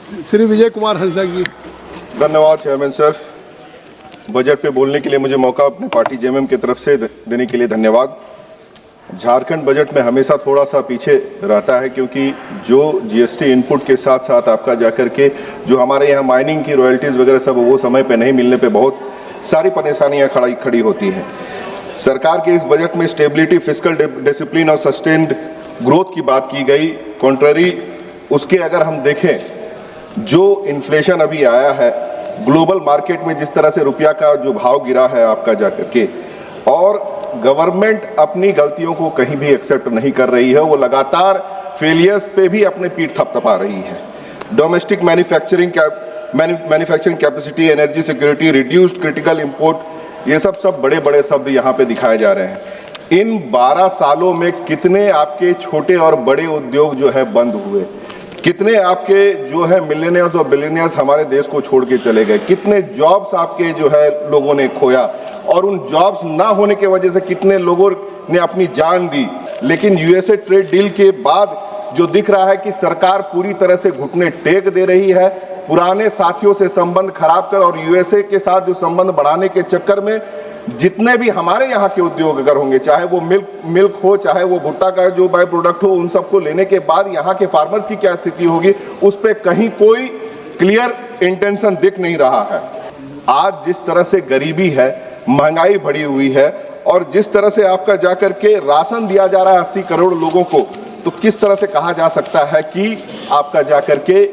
श्री विजय कुमार हंसदा जी। धन्यवाद chairman sir. Budget पे बोलने के लिए मुझे मौका अपने पार्टी जेएमएम की तरफ से देने के लिए धन्यवाद। झारखंड बजट में हमेशा थोड़ा सा पीछे रहता है, क्योंकि जो जीएसटी इनपुट के साथ साथ आपका जाकर के जो हमारे यहाँ माइनिंग की रॉयल्टीज़ वगैरह सब वो समय पे नहीं मिलने पे बहुत सारी परेशानियाँ खड़ी होती हैं। सरकार के इस बजट में स्टेबिलिटी, फिस्कल डिसिप्लिन और सस्टेन्ड ग्रोथ की बात की गई। कॉन्ट्ररी उसके अगर हम देखें, जो इन्फ्लेशन अभी आया है, ग्लोबल मार्केट में जिस तरह से रुपया का जो भाव गिरा है आपका जाकर के, और गवर्नमेंट अपनी गलतियों को कहीं भी एक्सेप्ट नहीं कर रही है, वो लगातार फेलियर्स पे भी अपने पीठ थपथपा रही है। Domestic manufacturing capacity, energy security, reduced critical import, ये सब बड़े बड़े शब्द यहाँ पे दिखाए जा रहे हैं। इन 12 सालों में कितने आपके छोटे और बड़े उद्योग जो है बंद हुए, कितने आपके जो है मिलियनियर्स और बिलियनियर्स हमारे देश को छोड़ के चले गए, कितने जॉब्स आपके जो है लोगों ने खोया, और उन जॉब्स ना होने की वजह से कितने लोगों ने अपनी जान दी। लेकिन यूएसए ट्रेड डील के बाद जो दिख रहा है कि सरकार पूरी तरह से घुटने टेक दे रही है, पुराने साथियों से संबंध खराब कर और यूएसए के साथ जो संबंध बढ़ाने के चक्कर में जितने भी हमारे यहाँ के उद्योग अगर होंगे, चाहे वो मिल्क हो, चाहे वो भुट्टा का जो बाय प्रोडक्ट हो, उन सबको लेने के बाद यहाँ के फार्मर्स की क्या स्थिति होगी, उस पर कहीं कोई क्लियर इंटेंशन दिख नहीं रहा है। आज जिस तरह से गरीबी है, महंगाई बढ़ी हुई है, और जिस तरह से आपका जाकर के राशन दिया जा रहा है 80 करोड़ लोगों को, तो किस तरह से कहा जा सकता है कि आपका जाकर के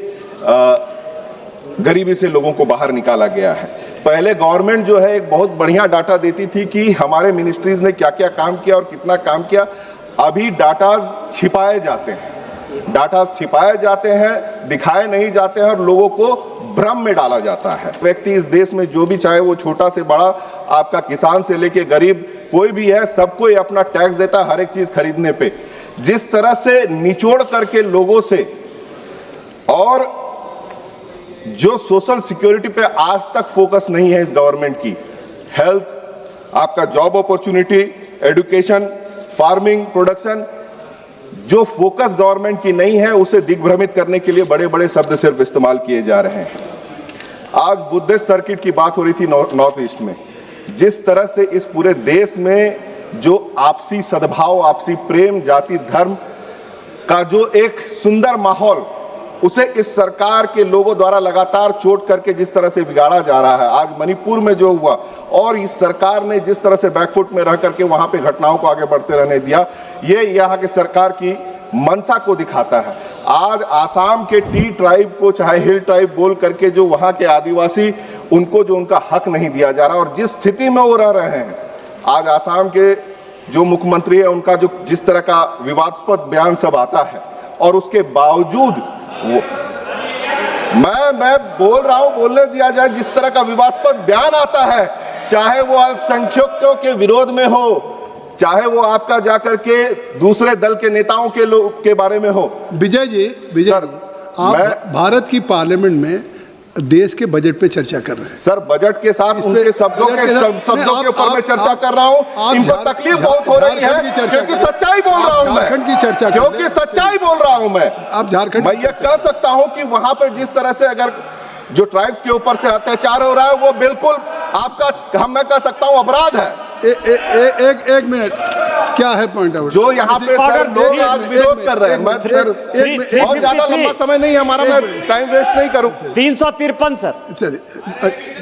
गरीबी से लोगों को बाहर निकाला गया है। पहले गवर्नमेंट जो है एक बहुत बढ़िया डाटा देती थी कि हमारे मिनिस्ट्रीज ने क्या क्या काम किया और कितना काम किया। अभी डाटाज छिपाए जाते हैं, दिखाए नहीं जाते हैं, और लोगों को भ्रम में डाला जाता है। व्यक्ति इस देश में जो भी, चाहे वो छोटा से बड़ा, आपका किसान से लेके गरीब कोई भी है, सबको ये अपना टैक्स देता है हर एक चीज खरीदने पे। जिस तरह से निचोड़ करके लोगों से, और जो सोशल सिक्योरिटी पे आज तक फोकस नहीं है इस गवर्नमेंट की, हेल्थ, आपका job opportunity, education, farming, production, जो फोकस गवर्नमेंट की नहीं है, उसे दिग्भ्रमित करने के लिए बड़े बड़े शब्द सिर्फ इस्तेमाल किए जा रहे हैं। आज बुद्धिस्ट सर्किट की बात हो रही थी नॉर्थ ईस्ट में। जिस तरह से इस पूरे देश में जो आपसी सद्भाव, आपसी प्रेम, जाति धर्म का जो एक सुंदर माहौल, उसे इस सरकार के लोगों द्वारा लगातार चोट करके जिस तरह से बिगाड़ा जा रहा है। आज मणिपुर में जो हुआ, और इस सरकार ने जिस तरह से बैकफुट में रह करके वहां पे घटनाओं को आगे बढ़ते रहने दिया, ये यहाँ के सरकार की मनसा को दिखाता है। आज आसाम के टी ट्राइब को, चाहे हिल ट्राइब बोल करके जो वहां के आदिवासी, उनको जो उनका हक नहीं दिया जा रहा, और जिस स्थिति में वो रह रहे हैं। आज आसाम के जो मुख्यमंत्री है, उनका जो जिस तरह का विवादास्पद बयान सब आता है, और उसके बावजूद वो मैं बोल रहा हूं, बोलने दिया जाए। जिस तरह का विवादास्पद बयान आता है, चाहे वो अल्पसंख्यकों के विरोध में हो, चाहे वो आपका जाकर के दूसरे दल के नेताओं के बारे में हो। विजय जी, आप भारत की पार्लियामेंट में देश के बजट पे चर्चा कर रहे हैं। सर, बजट के साथ उनके शब्दों के ऊपर मैं चर्चा कर रहा हूं। इनको तकलीफ बहुत हो रही है, क्योंकि सच्चाई बोल रहा हूं मैं, झारखंड की चर्चा, क्योंकि सच्चाई बोल रहा हूं मैं। आप झारखंड, मैं ये कह सकता हूं कि वहां पर जिस तरह से अगर जो ट्राइब्स के ऊपर से अत्याचार हो रहा है, वो बिल्कुल आपका, मैं कह सकता हूं, अपराध है। एक मिनट, क्या है पॉइंट आउट जो यहाँ पे सर लोग आज विरोध कर रहे हैं। मैं सर बहुत ज्यादा लंबा समय नहीं है हमारा, मैं टाइम वेस्ट नहीं करूं। 353 सर, चलिए,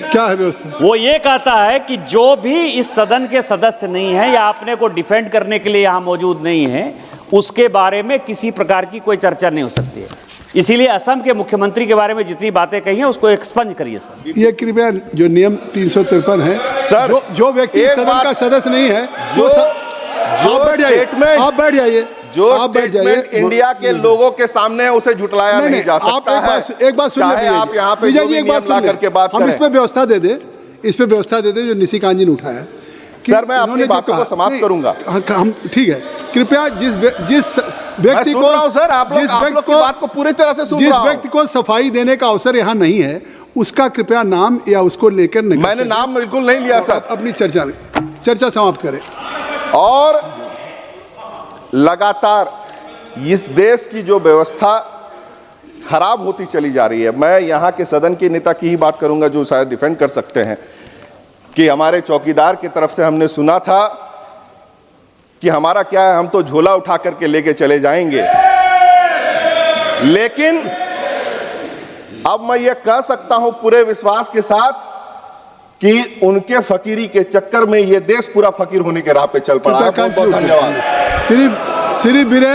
क्या है व्यवस्था? वो ये कहता है कि जो भी इस सदन के सदस्य नहीं है या अपने को डिफेंड करने के लिए यहाँ मौजूद नहीं है, उसके बारे में किसी प्रकार की कोई चर्चा नहीं हो सकती है। इसीलिए असम के मुख्यमंत्री के बारे में जितनी बातें कही हैं, उसको एक्सपंज करिए सर। ये कृपया, जो नियम 353 है सर, जो व्यक्ति सदन का सदस्य नहीं है, आप बैठ जाइए। जो स्टेटमेंट इंडिया के लोगों के सामने है, उसे झुटलाया नहीं जा सकता है। एक बात सुन लीजिए, आप यहाँ पे जो भी नियम ला करके बात करें, हम इस पे व्यवस्था दे दे, जो निशिकांत जी ने उठाया है। सर, मैं अपनी बातों को समाप्त करूंगा। हम ठीक है, कृपया जिस व्यक्ति को, सर, आप लोग की बात को पूरी तरह से सुन रहा हूं। जिस व्यक्ति को सफाई देने का अवसर यहाँ नहीं है, उसका कृपया नाम या उसको लेकर नहीं। मैंने नाम बिल्कुल नहीं लिया सर। अपनी चर्चा समाप्त करें। और लगातार इस देश की जो व्यवस्था खराब होती चली जा रही है। मैं यहाँ के सदन के नेता की ही बात करूंगा जो शायद डिफेंड कर सकते हैं कि हमारे चौकीदार की तरफ से हमने सुना था कि हमारा क्या है, हम तो झोला उठा करके लेके चले जाएंगे। लेकिन अब मैं ये कह सकता हूं पूरे विश्वास के साथ कि उनके फकीरी के चक्कर में ये देश पूरा फकीर होने के राह पे चल पड़ा है। बहुत बहुत धन्यवाद। श्री वीरेंद्र